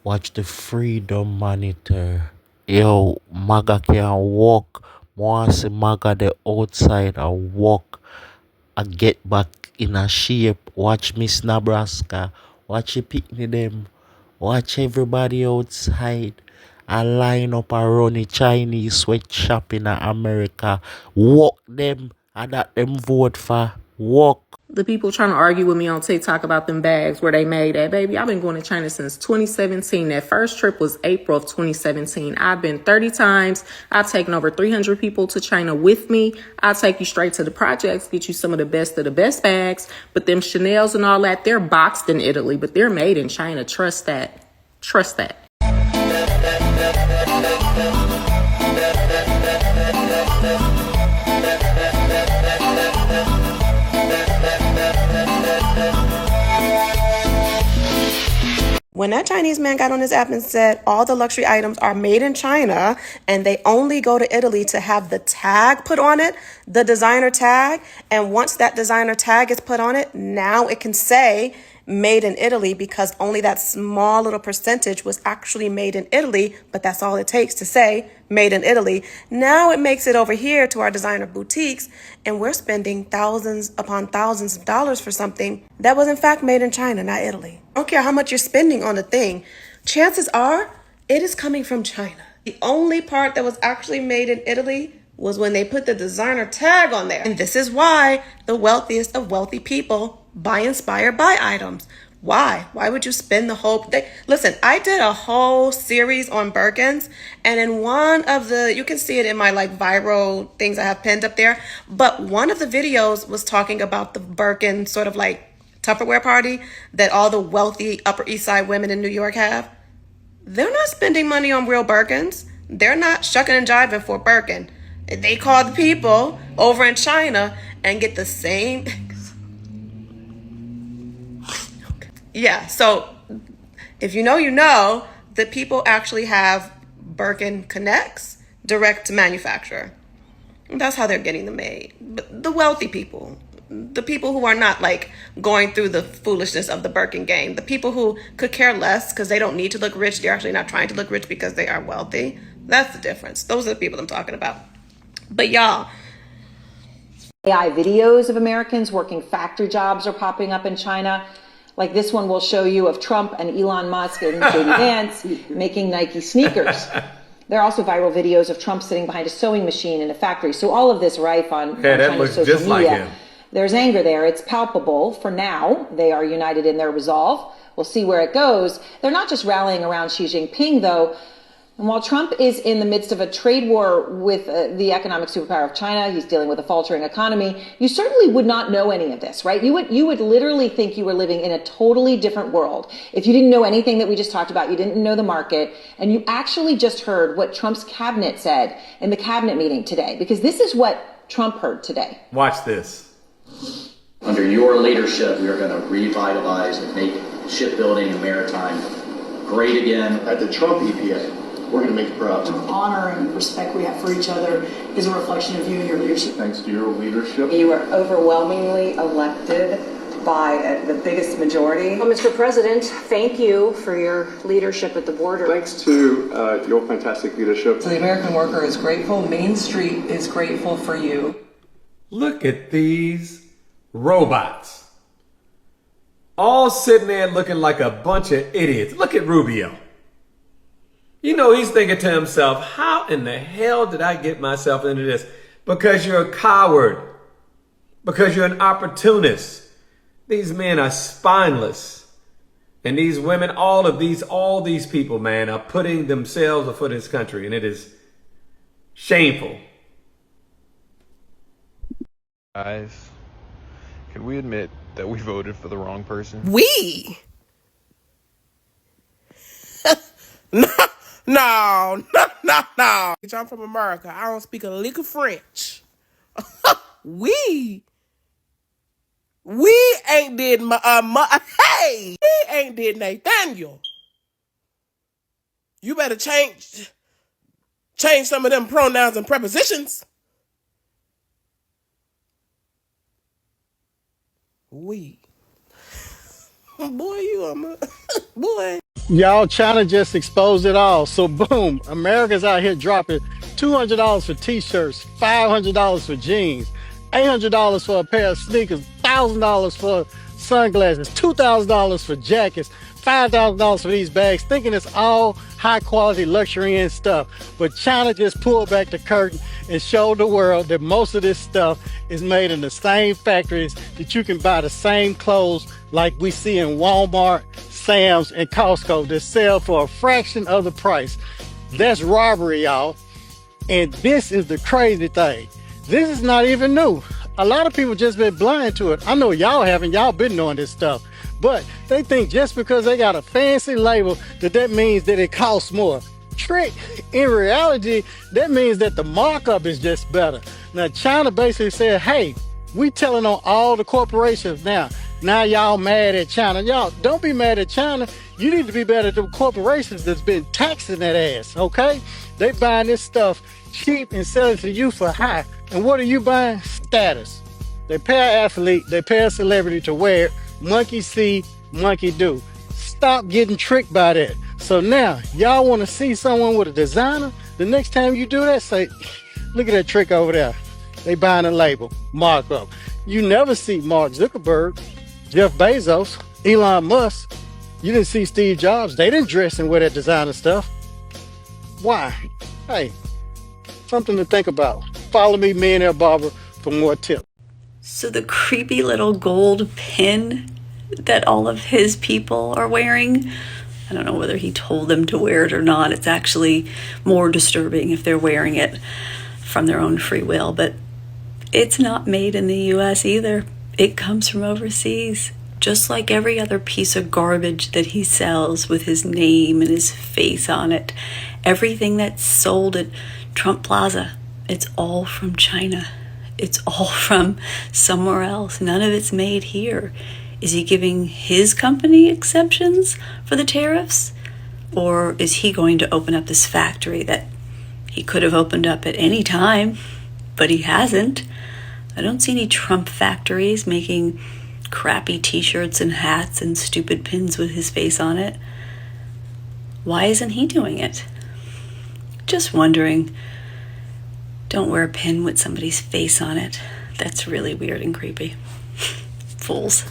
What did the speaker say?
Watch the Freedom Monitor. Yo, MAGA can't walk. Want see MAGA the outside and walk and get back in a shape. Watch Miss Nebraska. Watch the picnic them. Watch everybody outside. I line up around the Chinese sweatshop in America. Walk them and that them vote for. Walk. The people trying to argue with me on TikTok about them bags where they made that, baby, I've been going to China since 2017. That first trip was April of 2017. I've been 30 times. I've taken over 300 people to China with me. I'll take you straight to the projects, get you some of the best bags. But them Chanels and all that, they're boxed in Italy, but they're made in China. Trust that. Trust that. When that Chinese man got on his app and said all the luxury items are made in China and they only go to Italy to have the tag put on it, the designer tag, and once that designer tag is put on it, now it can say made in Italy because only that small little percentage was actually made in Italy, but that's all it takes to say made in Italy. Now it makes it over here to our designer boutiques and we're spending thousands upon thousands of dollars for something that was in fact made in China, not Italy. I don't care how much you're spending on the thing. Chances are it is coming from China. The only part that was actually made in Italy was when they put the designer tag on there. And this is why the wealthiest of wealthy people buy inspired by items. Why? Why would you spend the whole thing? Listen, I did a whole series on Birkins, and in one of the, you can see it in my like viral things I have pinned up there, but one of the videos was talking about the Birkin sort of like Tupperware party that all the wealthy Upper East Side women in New York have. They're not spending money on real Birkins. They're not shucking and jiving for Birkin. They call the people over in China and get the same. Yeah, so if you know, the people actually have Birkin Connects direct to manufacturer. That's how they're getting them made. But the wealthy people, the people who are not like going through the foolishness of the Birkin game, the people who could care less because they don't need to look rich, they're actually not trying to look rich because they are wealthy. That's the difference. Those are the people I'm talking about. But y'all, AI videos of Americans working factory jobs are popping up in China. Like this one will show you of Trump and Elon Musk and JD Vance making Nike sneakers. There are also viral videos of Trump sitting behind a sewing machine in a factory. So all of this rife on China's social media. Like him. There's anger there. It's palpable. For now, they are united in their resolve. We'll see where it goes. They're not just rallying around Xi Jinping, though. And while Trump is in the midst of a trade war with the economic superpower of China, he's dealing with a faltering economy, you certainly would not know any of this, right? You would literally think you were living in a totally different world. If you didn't know anything that we just talked about, you didn't know the market, and you actually just heard what Trump's cabinet said in the cabinet meeting today, because this is what Trump heard today. Watch this. Under your leadership, we are going to revitalize and make shipbuilding and maritime great again. At the Trump EPA. We're going to make you proud. The honor and respect we have for each other is a reflection of you and your leadership. Thanks to your leadership. You were overwhelmingly elected by the biggest majority. Well, Mr. President, thank you for your leadership at the border. Thanks to your fantastic leadership. So the American worker is grateful. Main Street is grateful for you. Look at these robots. All sitting there looking like a bunch of idiots. Look at Rubio. You know, he's thinking to himself, how in the hell did I get myself into this? Because you're a coward. Because you're an opportunist. These men are spineless. And these women, all these people, man, are putting themselves before this country. And it is shameful. Guys, can we admit that we voted for the wrong person? We? No. Bitch, I'm from America. I don't speak a lick of French. We ain't did hey, we ain't did Nathaniel. You better change some of them pronouns and prepositions. We. Boy, you are boy. Y'all, China just exposed it all. So boom, America's out here dropping $200 for t-shirts, $500 for jeans, $800 for a pair of sneakers, $1,000 for sunglasses, $2,000 for jackets, $5,000 for these bags, thinking it's all high quality luxury and stuff. But China just pulled back the curtain and showed the world that most of this stuff is made in the same factories that you can buy the same clothes like we see in Walmart, Sam's, and Costco that sell for a fraction of the price. That's robbery, y'all. And this is the crazy thing. This is not even new. A lot of people just been blind to it. I know y'all haven't. Y'all been knowing this stuff. But they think just because they got a fancy label that means that it costs more. Trick. In reality, that means that the markup is just better. Now, China basically said, hey, we telling on all the corporations now. Now y'all mad at China. Y'all, don't be mad at China. You need to be mad at the corporations that's been taxing that ass, okay? They buying this stuff cheap and selling to you for high. And what are you buying? Status. They pay an athlete, they pay a celebrity to wear it. Monkey see, monkey do. Stop getting tricked by that. So now, y'all want to see someone with a designer? The next time you do that, say, look at that trick over there. They buying a label, markup. You never see Mark Zuckerberg, Jeff Bezos, Elon Musk. You didn't see Steve Jobs. They didn't dress and wear that designer stuff. Why? Hey, something to think about. Follow me, Millionaire Barber, for more tips. So the creepy little gold pin that all of his people are wearing, I don't know whether he told them to wear it or not. It's actually more disturbing if they're wearing it from their own free will, but it's not made in the US either. It comes from overseas, just like every other piece of garbage that he sells with his name and his face on it. Everything that's sold at Trump Plaza, it's all from China. It's all from somewhere else. None of it's made here. Is he giving his company exceptions for the tariffs? Or is he going to open up this factory that he could have opened up at any time, but he hasn't? I don't see any Trump factories making crappy t-shirts and hats and stupid pins with his face on it. Why isn't he doing it? Just wondering. Don't wear a pin with somebody's face on it. That's really weird and creepy. Fools.